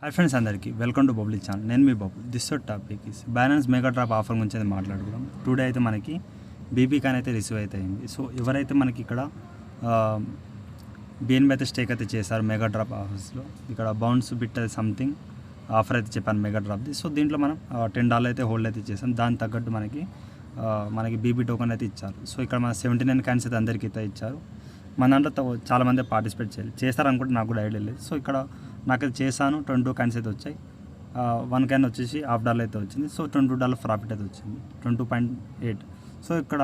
Hi friends, అందరికీ welcome to Bubbly channel. నేను మీ Bubble. This topic is Binance mega drop offer గురించి అయితే మాట్లాడుకుందాం. టుడే అయితే మనకి బీబీ కాన్ అయితే రిసీవ్ అయితే అయింది. సో ఎవరైతే మనకి ఇక్కడ బిఎన్బి అయితే స్టేక్ అయితే చేశారు మెగా డ్రాప్ ఆఫర్స్లో, ఇక్కడ బౌన్స్ బిట్ అది సంథింగ్ ఆఫర్ అయితే చెప్పాను మెగా డ్రాప్ది. సో దీంట్లో మనం $10 అయితే హోల్డ్ అయితే చేసాం. దానికి తగ్గట్టు మనకి బీబీ టోకెన్ అయితే ఇచ్చారు. సో ఇక్కడ మన 79 కాయిన్స్ అయితే అందరికీ అయితే ఇచ్చారు. మన దాంట్లో చాలామంది పార్టిసిపేట్ చేస్తారనుకుంటే నాకు కూడా ఐడియా లేదు. సో ఇక్కడ నాకైతే చేశాను, 22 కాయిన్స్ అయితే వచ్చాయి. 1 కాయిన్ వచ్చేసి $1/2 అయితే వచ్చింది. సో $22 ప్రాఫిట్ అయితే వచ్చింది, 22.8. సో ఇక్కడ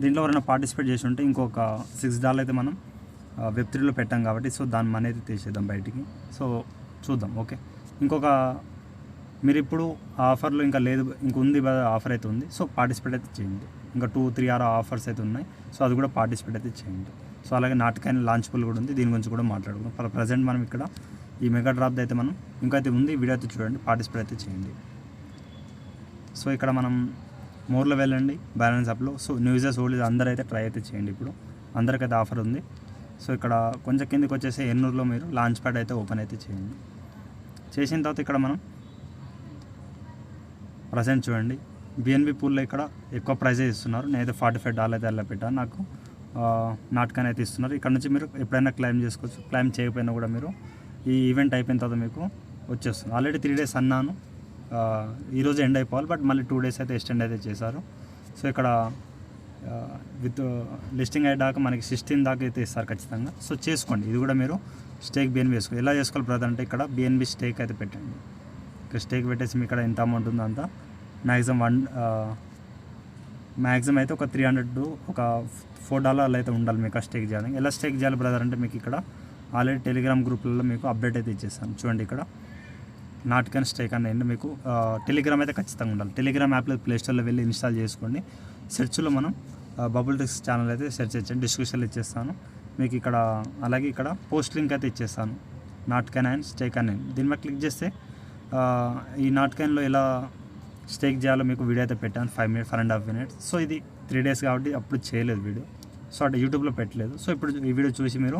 దీంట్లో ఎవరైనా పార్టిసిపేట్ చేసి ఉంటే ఇంకొక $6 అయితే మనం వెబ్3లో పెట్టాం కాబట్టి, సో దాని మనీ అయితే తీసేద్దాం బయటికి. సో చూద్దాం. ఓకే, ఇంకొక మీరు ఇప్పుడు ఆఫర్లో ఇంకా లేదు, ఉంది ఆఫర్ అయితే ఉంది. సో పార్టిసిపేట్ అయితే చేయండి. ఇంకా 2-3 ఆఫర్స్ అయితే ఉన్నాయి. సో అది కూడా పార్టిసిపేట్ అయితే చేయండి. సో అలాగే నాటకాయన లాంచ్బుల్ కూడా ఉంది, దీని గురించి కూడా మాట్లాడుకుందాం. ప్రజెంట్ మనం ఇక్కడ ఈ మెగా డ్రాప్ అయితే మనం ఇంకైతే ఉంది, వీడియో అయితే చూడండి, పార్టిసిపేట్ అయితే చేయండి. సో ఇక్కడ మనం మోర్లో వెళ్ళండి, బ్యాలెన్స్ అప్లో. సో న్యూజెస్ ఓల్డ్ అందరూ అయితే ట్రై అయితే చేయండి. ఇప్పుడు అందరికైతే ఆఫర్ ఉంది. సో ఇక్కడ కొంచెం కిందకి వచ్చేసి ఎన్నూరులో మీరు లాంచ్ ప్యాడ్ అయితే ఓపెన్ అయితే చేయండి. చేసిన తర్వాత ఇక్కడ మనం ప్రజెంట్ చూడండి, బిఎన్బి పూల్లో ఇక్కడ ఎక్కువ ప్రైజే ఇస్తున్నారు. నేనైతే $45 అయితే అలా పెట్టాను. నాకు నాటకాన్ని అయితే ఇస్తున్నారు. ఇక్కడ నుంచి మీరు ఎప్పుడైనా క్లెయిమ్ చేసుకోవచ్చు. క్లెయిమ్ చేయకపోయినా కూడా మీరు ఈ ఈవెంట్ అయిపోయిన తర్వాత మీకు వచ్చేస్తుంది. ఆల్రెడీ 3 days అన్నాను, ఈరోజు ఎండ్ అయిపోవాలి, బట్ మళ్ళీ 2 days అయితే ఎక్స్టెండ్ అయితే చేశారు. సో ఇక్కడ విత్ లిస్టింగ్ అయ్యేదాకా మనకి 16 దాకా అయితే ఇస్తారు ఖచ్చితంగా. సో చేసుకోండి, ఇది కూడా మీరు స్టేక్ బిఎన్బి వేసుకోండి. ఎలా చేసుకోవాలి బ్రదర్ అంటే, ఇక్కడ బిఎన్బి స్టేక్ అయితే పెట్టండి. ఇక్కడ స్టేక్ పెట్టేసి మీ ఇక్కడ ఎంత అమౌంట్ ఉందో అంతా మ్యాక్సిమం అయితే ఒక 300 to ఒక $4 అయితే ఉండాలి మీకు స్టేక్ చేయడానికి. ఎలా స్టేక్ చేయాలి బ్రదర్ అంటే, మీకు ఇక్కడ ఆల్రెడీ టెలిగ్రామ్ గ్రూప్లలో మీకు అప్డేట్ అయితే ఇచ్చేస్తాను. చూడండి, ఇక్కడ నాటకాన్ స్టేక్ అనేది మీకు టెలిగ్రామ్ అయితే ఖచ్చితంగా ఉండాలి. టెలిగ్రామ్ యాప్లో ప్లేస్టోర్లో వెళ్ళి ఇన్స్టాల్ చేసుకోండి. సెర్చ్లో మనం బబుల్ టిక్స్ ఛానల్ అయితే సెర్చ్ చేయండి, డిస్క్రిప్షన్లో ఇచ్చేస్తాను మీకు. ఇక్కడ అలాగే ఇక్కడ పోస్ట్ లింక్ అయితే ఇచ్చేస్తాను, నాటకాన్ అండ్ స్టేక్ అని. దీని మీద క్లిక్ చేస్తే ఈ నాటకాన్లో ఎలా స్టేక్ చేయాలో మీకు వీడియో అయితే పెట్టాను, 5.5 minutes. సో ఇది 3 days కాబట్టి అప్పుడు చేయలేదు వీడియో, సో అటు యూట్యూబ్లో పెట్టలేదు. సో ఇప్పుడు ఈ వీడియో చూసి మీరు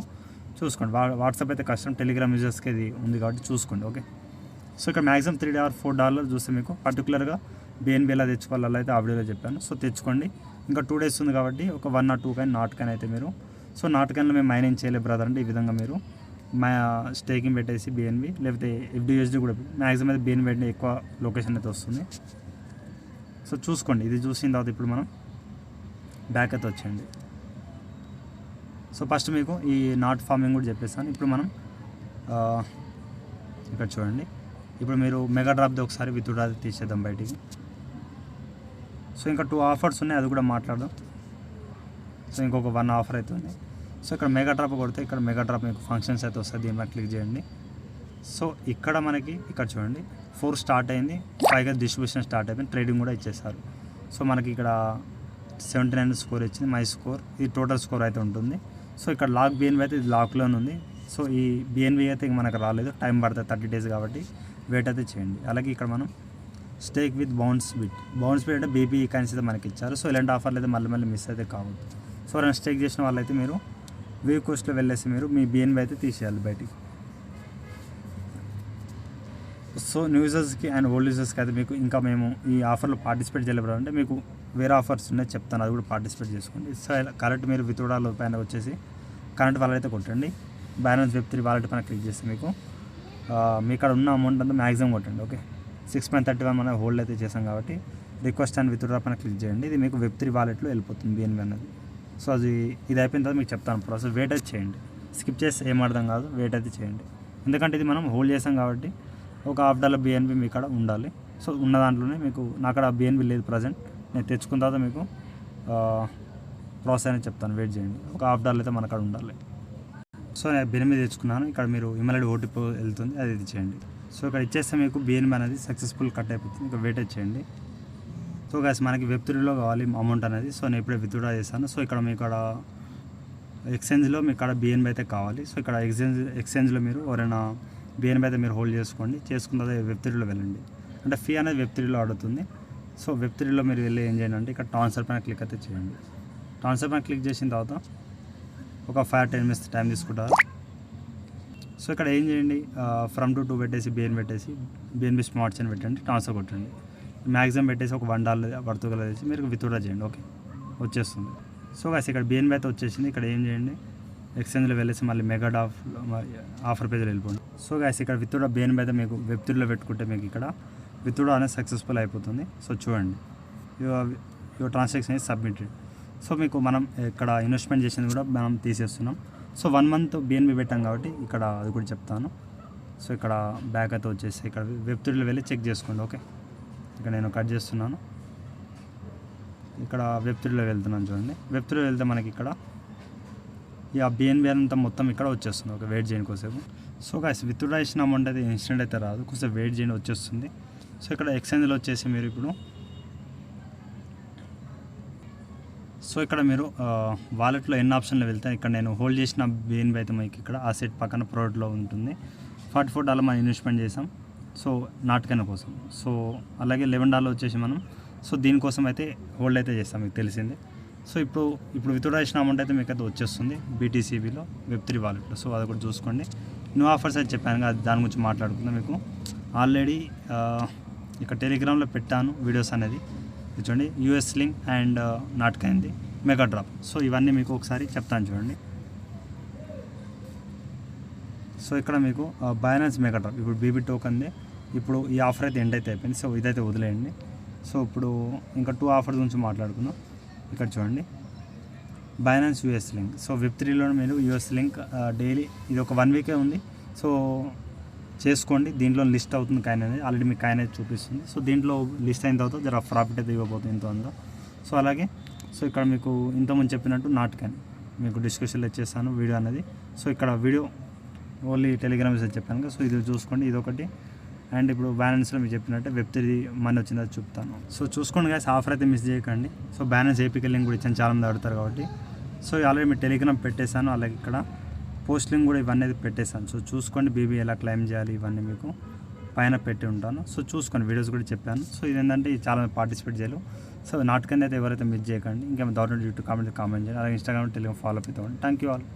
చూసుకోండి. వాట్సాప్ అయితే కష్టం, టెలిగ్రామ్ యూజర్స్కి ఇది ఉంది కాబట్టి చూసుకోండి. ఓకే, సో ఇక్కడ మ్యాక్సిమం $3 or $4 చూస్తే మీకు పర్టికులర్గా బిఎన్బి ఎలా తెచ్చుకోవాలి అలా అయితే ఆ వీడియోలో చెప్పాను. సో తెచ్చుకోండి. ఇంకా 2 days ఉంది కాబట్టి ఒక 1 or 2 కాయిన్ నాటకాన్ అయితే మీరు. సో నాటకాన్లో మేము మైనింగ్ చేయలేదు బ్రదర్ అంటే, ఈ విధంగా మీరు స్టేకింగ్ పెట్టేసి బిఎన్బి లేకపోతే FDUSD కూడా మ్యాక్సిమం అయితే బిఎన్బి పెట్టిన ఎక్కువ లొకేషన్ అయితే వస్తుంది. సో చూసుకోండి. ఇది చూసిన తర్వాత ఇప్పుడు మనం బ్యాక్ అయితే వచ్చేయండి. సో ఫస్ట్ మీకు ఈ నాట్ ఫార్మింగ్ కూడా చెప్పేస్తాను. ఇప్పుడు మనం ఇక్కడ చూడండి, ఇప్పుడు మీరు మెగా డ్రాప్ది ఒకసారి విత్డ్రా తీసేద్దాం బయటికి. సో ఇంకా 2 ఆఫర్స్ ఉన్నాయి, అది కూడా మాట్లాడదాం. సో ఇంకొక 1 ఆఫర్ అయితే ఉంది. సో ఇక్కడ మెగా డ్రాప్ కొడితే ఇక్కడ మెగా డ్రాప్ మీకు ఫంక్షన్స్ అయితే వస్తుంది, దీని మీద క్లిక్ చేయండి. సో ఇక్కడ మనకి ఇక్కడ చూడండి 4 స్టార్ట్ అయింది, 5గా డిస్ట్రిబ్యూషన్ స్టార్ట్ అయిపోయింది, ట్రేడింగ్ కూడా ఇచ్చేస్తారు. సో మనకి ఇక్కడ 79 స్కోర్ ఇచ్చింది, మై స్కోర్, ఇది టోటల్ స్కోర్ అయితే ఉంటుంది. సో ఇక్కడ లాక్ బిఎన్బి అయితే ఇది లాక్లోనే ఉంది. సో ఈ బిఎన్బి అయితే మనకు రాలేదు, టైం పడుతుంది, 30 days కాబట్టి వెయిట్ అయితే చేయండి. అలాగే ఇక్కడ మనం స్టేక్ విత్ బౌన్స్ బిట్ అంటే బీబీ కాయిన్స్ అయితే మనకి ఇచ్చారు. సో ఇలాంటి ఆఫర్లు అయితే మళ్ళీ మిస్ అయితే కావద్దు. సో ఎవరైనా స్టేక్ చేసిన వాళ్ళైతే మీరు వ్యూ కోస్ట్లో వెళ్ళేసి మీరు మీ బిఎన్బి అయితే తీసేయాలి బయటికి. సో న్యూజర్స్కి అండ్ ఓల్డ్ యూజర్స్కి అయితే మీకు ఇంకా మేము ఈ ఆఫర్లో పార్టిసిపేట్ చేయలేరు అంటే మీకు వేరే ఆఫర్స్ ఉన్నాయి చెప్తాను, అది కూడా పార్టిసిపేట్ చేసుకోండి. సో కరెక్ట్ మీరు విత్డ్రాల్ పైన వచ్చేసి కరెంట్ వాలెట్ అయితే కొట్టండి. బ్యాలెన్స్ వెబ్3 వాలెట్ పైన క్లిక్ చేస్తే మీకు మీ ఇక్కడ ఉన్న అమౌంట్ అంతా మ్యాక్సిమం కొట్టండి. ఓకే, 6.31 మనం హోల్డ్ అయితే చేసాం కాబట్టి రిక్వెస్ట్ అండ్ విత్డ్రా పైన క్లిక్ చేయండి. ఇది మీకు వెబ్3 వాలెట్లో వెళ్ళిపోతుంది బిఎన్బి అన్నది. సో ఇది అయిపోయిన తర్వాత మీకు చెప్తాను ప్రాసెస్. వెయిట్ అయితే చేయండి, స్కిప్ చేస్తే ఏం అర్థం కాదు, వెయిట్ అయితే చేయండి. ఎందుకంటే ఇది మనం హోల్డ్ చేసాం కాబట్టి ఒక $1/2 బిఎన్బి మీ కాడ ఉండాలి. సో ఉన్న దాంట్లోనే మీకు నా కాడ బిఎన్బి లేదు ప్రజెంట్, నేను తెచ్చుకున్న తర్వాత మీకు ప్రాసెస్ అనేది చెప్తాను, వెయిట్ చేయండి. ఒక $1/2 అయితే మన కాడ ఉండాలి. సో నేను బిఎన్బి తెచ్చుకున్నాను. ఇక్కడ మీరు ఇమెయిల్ ఓటీపీ వెళ్తుంది, అది ఇచ్చేయండి. సో ఇక్కడ ఇచ్చేస్తే మీకు బిఎన్బి అనేది సక్సెస్ఫుల్ కట్ అయిపోతుంది. ఇంకా వెయిట్ చేయండి. సో గైస్ మనకి వెబ్3లో కావాలి అమౌంట్ అనేది. సో నేను ఇప్పుడే విత్డ్రా చేశాను. సో ఇక్కడ మీ ఇక్కడ ఎక్స్చేంజ్లో మీ ఇక్కడ బిఎన్బి అయితే కావాలి. సో ఇక్కడ ఎక్స్చేంజ్లో మీరు ఎవరైనా బిఎన్బి అయితే మీరు హోల్డ్ చేసుకోండి. చేసుకున్న తర్వాత వెబ్3లో వెళ్ళండి. అంటే ఫీ అనేది వెబ్3లో అడుగుతుంది. సో వెబ్3లో మీరు వెళ్ళి ఏం చేయండి అంటే ఇక్కడ ట్రాన్స్ఫర్ పైన క్లిక్ అయితే చేయండి. ట్రాన్స్ఫర్ పైన క్లిక్ చేసిన తర్వాత ఒక 5-10 minutes టైం తీసుకుంటారు. సో ఇక్కడ ఏం చేయండి, ఫ్రమ్ టు పెట్టేసి బిఎన్బి స్మార్ట్స్ అని పెట్టండి, ట్రాన్స్ఫర్ కొట్టండి. మ్యాక్సిమం పెట్టేసి ఒక $1 పడుతుంది వేసి మీరు విత్డ్రా చేయండి. ఓకే, వచ్చేస్తుంది. సో గైస్ ఇక్కడ బిఎన్బి అయితే వచ్చేసింది. ఇక్కడ ఏం చేయండి, ఎక్స్చేంజ్లో వెళ్ళేసి మళ్ళీ మెగా ఆఫర్ పేజ్లో వెళ్ళిపోండి. సో గైస్ ఇక్కడ విత్డ్రా బిఎన్బి అయితే మీకు వెబ్3లో పెట్టుకుంటే మీకు ఇక్కడ విత్డ్రా అనేది సక్సెస్ఫుల్ అయిపోతుంది. సో చూడండి, your transaction is submitted. So మీకు మనం ఇక్కడ ఇన్వెస్ట్మెంట్ చేసింది కూడా మనం తీసేస్తున్నాం. సో 1 month బిఎన్బి పెట్టాం కాబట్టి ఇక్కడ అది కూడా చెప్తాను. సో ఇక్కడ బ్యాక్ అయితే వచ్చేసి ఇక్కడ వెబ్3లో వెళ్ళి చెక్ చేసుకోండి. ఓకే, ఇక్కడ నేను కట్ చేస్తున్నాను. ఇక్కడ వెబ్3లో వెళ్తున్నాను చూడండి. వెబ్3లో వెళ్తే మనకి ఇక్కడ ఈ బిఎన్బి అంతా మొత్తం ఇక్కడ వచ్చేస్తుంది. ఓకే, వెయిట్ చేయండి కొద్దిసేపు. సో గైస్ విత్డ్రా చేసిన అమౌంట్ అయితే ఇన్స్టెంట్ అయితే రాదు, కొంచెం వెయిట్ చేయండి, వచ్చేస్తుంది. సో ఇక్కడ ఎక్స్చేంజ్లో వచ్చేసి మీరు ఇప్పుడు సో ఇక్కడ మీరు వాలెట్లో ఎన్ని ఆప్షన్లో వెళ్తే ఇక్కడ నేను హోల్డ్ చేసిన బిఎన్బి అయితే మీకు ఇక్కడ ఆ సెట్ పక్కన ప్రోడక్ట్లో ఉంటుంది. $44 మనం ఇన్వెస్ట్మెంట్ చేసాం, సో నాటకైన కోసం. సో అలాగే $11 వచ్చేసి మనం సో దీనికోసం అయితే హోల్డ్ అయితే చేస్తాం, మీకు తెలిసింది. సో ఇప్పుడు విత్డ్రా చేసిన అమౌంట్ అయితే మీకు అయితే వచ్చేస్తుంది బీటీసీబీలో వెబ్3 వాలెట్లో. సో అది కూడా చూసుకోండి. న్యూ ఆఫర్స్ అయితే చెప్పాను కదా, దాని గురించి మాట్లాడుకుందాం. మీకు ఆల్రెడీ ఇక్కడ టెలిగ్రామ్లో పెట్టాను వీడియోస్ అనేది, చూడండి. యూఎస్ లింక్ అండ్ నాటకైంది మెగా డ్రాప్. సో ఇవన్నీ మీకు ఒకసారి చెప్తాను చూడండి. సో ఇక్కడ మీకు బైనాన్స్ మెగా డ్రాప్ ఇప్పుడు బీబీ టోకన్ది. ఇప్పుడు ఈ ఆఫర్ అయితే ఎండ్ అయితే అయిపోయింది. సో ఇదైతే వదిలేయండి. సో ఇప్పుడు ఇంకా 2 ఆఫర్స్ గురించి మాట్లాడుకుందాం. ఇక్కడ చూడండి, బైనాన్స్ యూఎస్ లింక్. సో వెబ్3లో మీరు యూఎస్ లింక్ డైలీ ఇది ఒక 1 week ఉంది. సో చేసుకోండి, దీంట్లో లిస్ట్ అవుతుంది కాయిన్ అనేది, ఆల్రెడీ మీకు కాయిన్ అయితే చూపిస్తుంది. సో దీంట్లో లిస్ట్ అయిన తర్వాత జర ప్రాఫిట్ అయితే ఇవ్వబోతుంది ఇంత ఉందో. సో అలాగే సో ఇక్కడ మీకు ఇంతకుముందు చెప్పినట్టు నాటకాన్ని మీకు డిస్కషన్లో ఇచ్చేస్తాను వీడియో అనేది. సో ఇక్కడ వీడియో ఓన్లీ టెలిగ్రామ్ మెసేజ్ చెప్పాను కదా, సో ఇది చూసుకోండి, ఇదొకటి. అండ్ ఇప్పుడు బ్యాలెన్స్లో మీకు చెప్పినట్టే వెబ్3 మనీ వచ్చిందో చూపుతాను. సో చూసుకోండి గాయస్, ఆఫర్ అయితే మిస్ చేయకండి. సో బ్యాలెన్స్ ఏపీకే లింక్ కూడా ఇచ్చాను, చాలామంది అడుగుతారు కాబట్టి. సో ఆల్రెడీ మీరు టెలిగ్రామ్ పెట్టేశాను, అలాగే ఇక్కడ పోస్ట్ లింక్ కూడా ఇవన్నీ పెట్టేశాను. సో చూసుకోండి, బీబీ ఎలా క్లెయిమ్ చేయాలి ఇవన్నీ మీకు పైన పెట్టి ఉంటాను. సో చూసుకోండి, వీడియోస్ కూడా చెప్పాను. సో ఇదేంటంటే చాలా పార్టిసిపేట్ చేయాలి. సో నాటకాన్ని అయితే ఎవరైతే మిస్ చేయకండి. ఇంకేమైనా డౌట్ యూట్యూబ్ కామెంట్ చేయండి, అలాగే ఇన్స్టాగ్రామ్ టెలిగ్రామ్ ఫాలో అవుతామండి. Thank you all.